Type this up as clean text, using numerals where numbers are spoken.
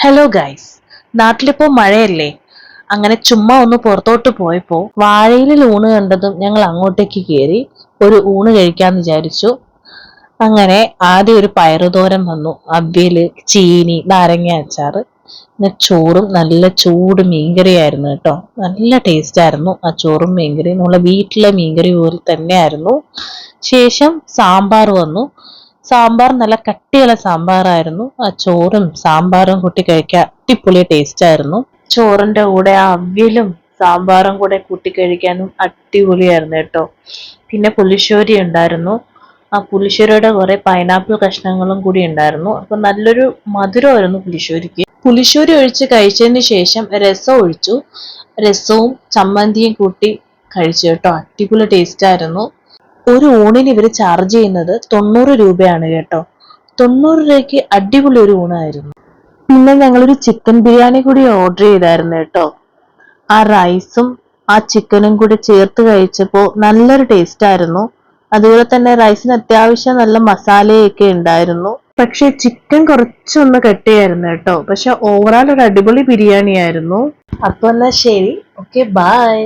Hello guys, നാട്ടിലിപ്പോ മഴയല്ലേ? അങ്ങനെ ചുമ്മാ ഒന്ന് പുറത്തോട്ട് പോയപ്പോ വാഴയിലിൽ ഊണ് കണ്ടതും ഞങ്ങൾ അങ്ങോട്ടേക്ക് കയറി ഒരു ഊണ് കഴിക്കാന്ന് വിചാരിച്ചു. അങ്ങനെ ആദ്യം ഒരു പയറുതോരൻ വന്നു, അവിയല്, ചീനി, നാരങ്ങ അച്ചാറ്, പിന്നെ ചോറും നല്ല ചൂട് മീൻകറിയായിരുന്നു കേട്ടോ. നല്ല ടേസ്റ്റ് ആയിരുന്നു ആ ചോറും മീൻകറിയും, നമ്മളെ വീട്ടിലെ മീൻകറി പോലെ തന്നെയായിരുന്നു. ശേഷം സാമ്പാർ വന്നു. സാമ്പാർ നല്ല കട്ടിയുള്ള സാമ്പാറായിരുന്നു. ആ ചോറും സാമ്പാറും കൂട്ടി കഴിക്കാൻ അടിപൊളി ടേസ്റ്റ് ആയിരുന്നു. ചോറിന്റെ കൂടെ ആ അവിയലും സാമ്പാറും കൂടെ കൂട്ടി കഴിക്കാനും അടിപൊളിയായിരുന്നു കേട്ടോ. പിന്നെ പുളിശ്ശേരി ഉണ്ടായിരുന്നു. ആ പുളിശ്ശേരിയുടെ കുറെ പൈനാപ്പിൾ കഷ്ണങ്ങളും കൂടി ഉണ്ടായിരുന്നു. അപ്പൊ നല്ലൊരു മധുരമായിരുന്നു പുളിശ്ശേരിക്ക്. പുളിശ്ശേരി ഒഴിച്ച് കഴിച്ചതിന് ശേഷം രസം ഒഴിച്ചു. രസവും ചമ്മന്തിയും കൂട്ടി കഴിച്ചു കേട്ടോ. അടിപൊളി ടേസ്റ്റ് ആയിരുന്നു. ഒരു ഊണിന് ഇവര് ചാർജ് ചെയ്യുന്നത് 90 രൂപയാണ് കേട്ടോ. 90 രൂപയ്ക്ക് അടിപൊളി ഒരു ഊണായിരുന്നു. പിന്നെ ഞങ്ങളൊരു ചിക്കൻ ബിരിയാണി കൂടി ഓർഡർ ചെയ്തായിരുന്നു കേട്ടോ. ആ റൈസും ആ ചിക്കനും കൂടി ചേർത്ത് കഴിച്ചപ്പോൾ നല്ലൊരു ടേസ്റ്റ് ആയിരുന്നു. അതുപോലെ തന്നെ റൈസിന് അത്യാവശ്യം നല്ല മസാലയൊക്കെ ഉണ്ടായിരുന്നു. പക്ഷെ ചിക്കൻ കുറച്ചൊന്ന് കട്ടിയായിരുന്നു കേട്ടോ. പക്ഷെ ഓവറോൾ ഒരു അടിപൊളി ബിരിയാണി ആയിരുന്നു. അപ്പൊ എന്നാ ശരി, ഓക്കെ, ബൈ.